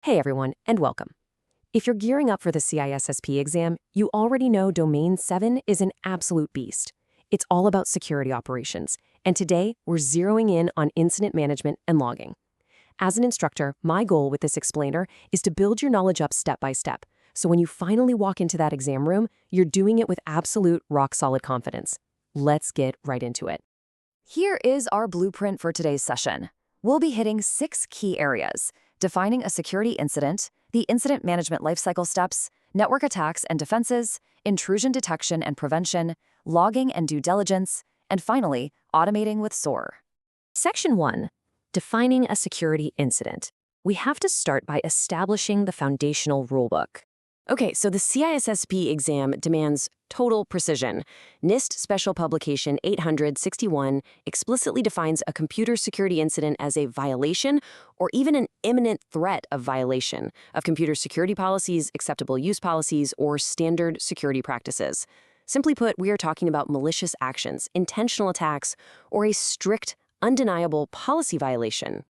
Hey everyone, and welcome. If you're gearing up for the CISSP exam, you already know Domain 7 is an absolute beast. It's all about security operations, and today we're zeroing in on incident management and logging. As an instructor, my goal with this explainer is to build your knowledge up step by step, so when you finally walk into that exam room, you're doing it with absolute rock-solid confidence. Let's get right into it. Here is our blueprint for today's session. We'll be hitting 6 key areas: defining a security incident, the incident management lifecycle steps, network attacks and defenses, intrusion detection and prevention, logging and due diligence, and finally, automating with SOAR. Section 1. Defining a security incident. We have to start by establishing the foundational rulebook. Okay, so the CISSP exam demands total precision. NIST Special Publication 861 explicitly defines a computer security incident as a violation or even an imminent threat of violation of computer security policies, acceptable use policies, or standard security practices. Simply put, we are talking about malicious actions, intentional attacks, or a strict, undeniable policy violation.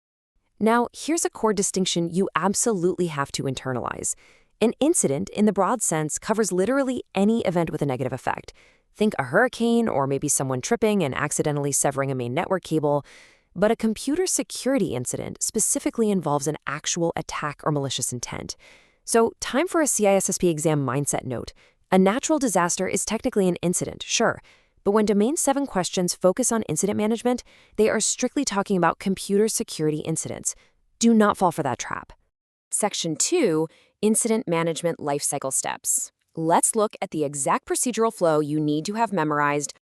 Now, here's a core distinction you absolutely have to internalize. An incident, in the broad sense, covers literally any event with a negative effect. Think a hurricane or maybe someone tripping and accidentally severing a main network cable. But a computer security incident specifically involves an actual attack or malicious intent. So, time for a CISSP exam mindset note. A natural disaster is technically an incident, sure. But when Domain 7 questions focus on incident management, they are strictly talking about computer security incidents. Do not fall for that trap. Section 2. Incident Management Lifecycle Steps. Let's look at the exact procedural flow you need to have memorized.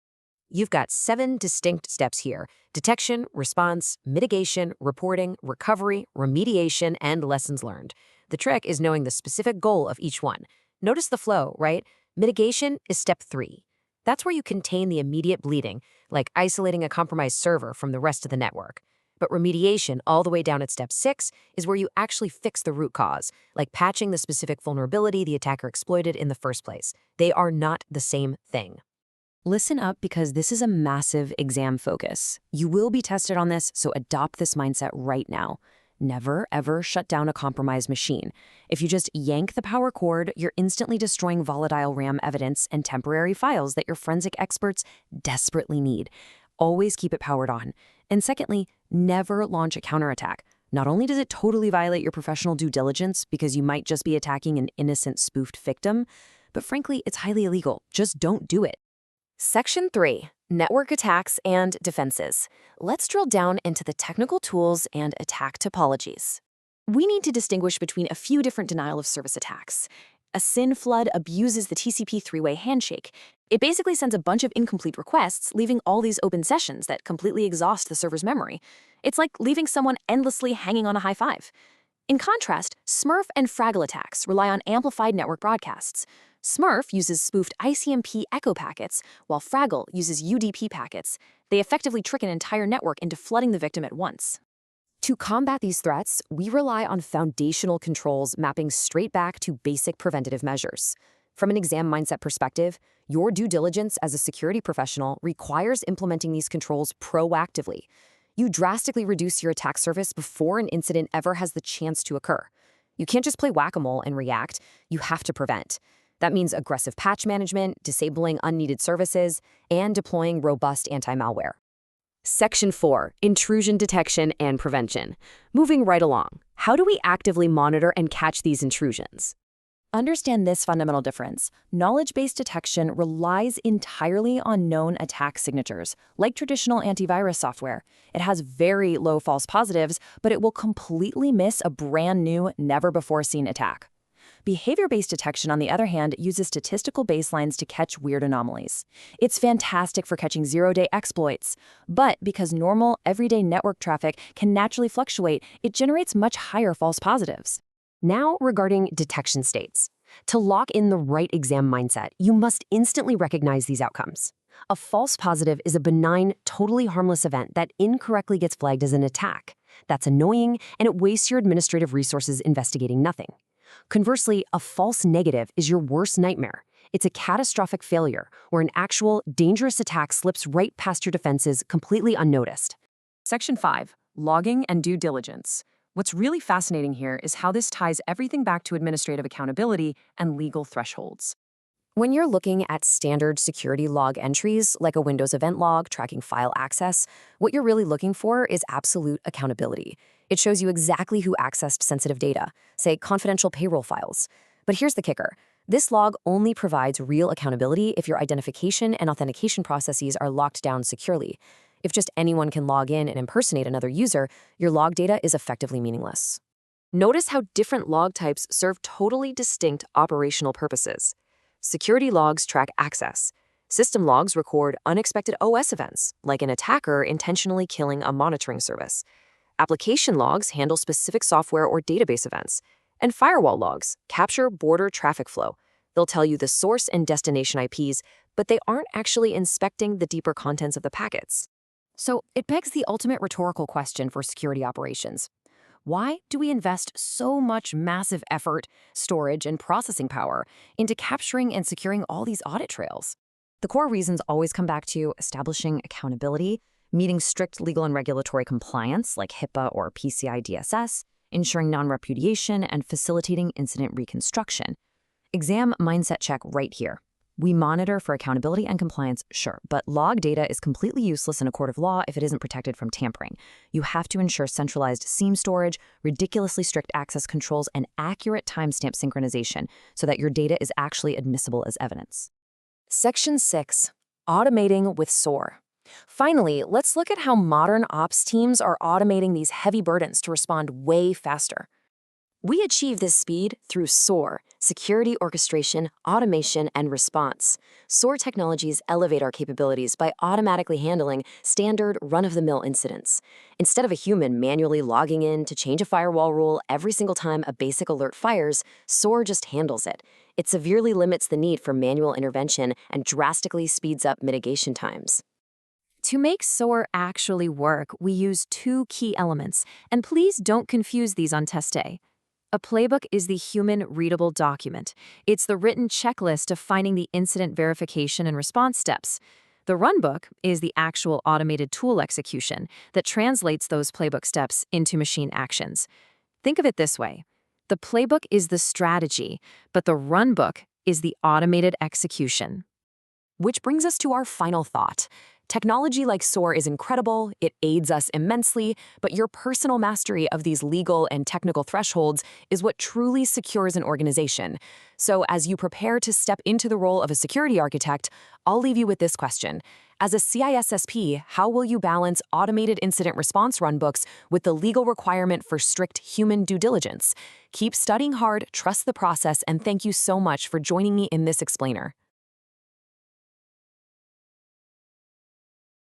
You've got 7 distinct steps here: detection, response, mitigation, reporting, recovery, remediation, and lessons learned. The trick is knowing the specific goal of each one. Notice the flow, right? Mitigation is step 3. That's where you contain the immediate bleeding, like isolating a compromised server from the rest of the network. But remediation, all the way down at step 6, is where you actually fix the root cause, like patching the specific vulnerability the attacker exploited in the first place. They are not the same thing. Listen up, because this is a massive exam focus. You will be tested on this, so adopt this mindset right now. Never, ever shut down a compromised machine. If you just yank the power cord, you're instantly destroying volatile RAM evidence and temporary files that your forensic experts desperately need. Always keep it powered on. And secondly, never launch a counterattack. Not only does it totally violate your professional due diligence because you might just be attacking an innocent spoofed victim, but frankly, it's highly illegal. Just don't do it. Section 3. Network attacks and defenses. Let's drill down into the technical tools and attack topologies. We need to distinguish between a few different denial of service attacks. A SYN flood abuses the TCP three-way handshake. It basically sends a bunch of incomplete requests, leaving all these open sessions that completely exhaust the server's memory. It's like leaving someone endlessly hanging on a high five. In contrast, Smurf and Fraggle attacks rely on amplified network broadcasts. Smurf uses spoofed ICMP echo packets, while Fraggle uses UDP packets. They effectively trick an entire network into flooding the victim at once. To combat these threats, we rely on foundational controls mapping straight back to basic preventative measures. From an exam mindset perspective, your due diligence as a security professional requires implementing these controls proactively. You drastically reduce your attack surface before an incident ever has the chance to occur. You can't just play whack-a-mole and react. You have to prevent. That means aggressive patch management, disabling unneeded services, and deploying robust anti-malware. Section 4. Intrusion Detection and Prevention. Moving right along, how do we actively monitor and catch these intrusions? Understand this fundamental difference. Knowledge-based detection relies entirely on known attack signatures, like traditional antivirus software. It has very low false positives, but it will completely miss a brand new, never-before-seen attack. Behavior-based detection, on the other hand, uses statistical baselines to catch weird anomalies. It's fantastic for catching zero-day exploits, but because normal, everyday network traffic can naturally fluctuate, it generates much higher false positives. Now, regarding detection states. To lock in the right exam mindset, you must instantly recognize these outcomes. A false positive is a benign, totally harmless event that incorrectly gets flagged as an attack. That's annoying, and it wastes your administrative resources investigating nothing. Conversely, a false negative is your worst nightmare. It's a catastrophic failure where an actual, dangerous attack slips right past your defenses completely unnoticed. Section 5. Logging and due diligence. What's really fascinating here is how this ties everything back to administrative accountability and legal thresholds. When you're looking at standard security log entries, like a Windows event log tracking file access, what you're really looking for is absolute accountability. It shows you exactly who accessed sensitive data, say confidential payroll files. But here's the kicker. This log only provides real accountability if your identification and authentication processes are locked down securely. If just anyone can log in and impersonate another user, your log data is effectively meaningless. Notice how different log types serve totally distinct operational purposes. Security logs track access. System logs record unexpected OS events, like an attacker intentionally killing a monitoring service. Application logs handle specific software or database events. And firewall logs capture border traffic flow. They'll tell you the source and destination IPs, but they aren't actually inspecting the deeper contents of the packets. So it begs the ultimate rhetorical question for security operations. Why do we invest so much massive effort, storage, and processing power into capturing and securing all these audit trails? The core reasons always come back to establishing accountability, meeting strict legal and regulatory compliance like HIPAA or PCI DSS, ensuring non-repudiation, and facilitating incident reconstruction. Exam mindset check right here. We monitor for accountability and compliance, sure, but log data is completely useless in a court of law if it isn't protected from tampering. You have to ensure centralized SIEM storage, ridiculously strict access controls, and accurate timestamp synchronization so that your data is actually admissible as evidence. Section 6. Automating with SOAR. Finally, let's look at how modern ops teams are automating these heavy burdens to respond way faster. We achieve this speed through SOAR, Security Orchestration, Automation, and Response. SOAR technologies elevate our capabilities by automatically handling standard run-of-the-mill incidents. Instead of a human manually logging in to change a firewall rule every single time a basic alert fires, SOAR just handles it. It severely limits the need for manual intervention and drastically speeds up mitigation times. To make SOAR actually work, we use two key elements, and please don't confuse these on test day. A playbook is the human-readable document. It's the written checklist defining the incident verification and response steps. The runbook is the actual automated tool execution that translates those playbook steps into machine actions. Think of it this way. The playbook is the strategy, but the runbook is the automated execution. Which brings us to our final thought. Technology like SOAR is incredible, it aids us immensely, but your personal mastery of these legal and technical thresholds is what truly secures an organization. So as you prepare to step into the role of a security architect, I'll leave you with this question. As a CISSP, how will you balance automated incident response runbooks with the legal requirement for strict human due diligence? Keep studying hard, trust the process, and thank you so much for joining me in this explainer.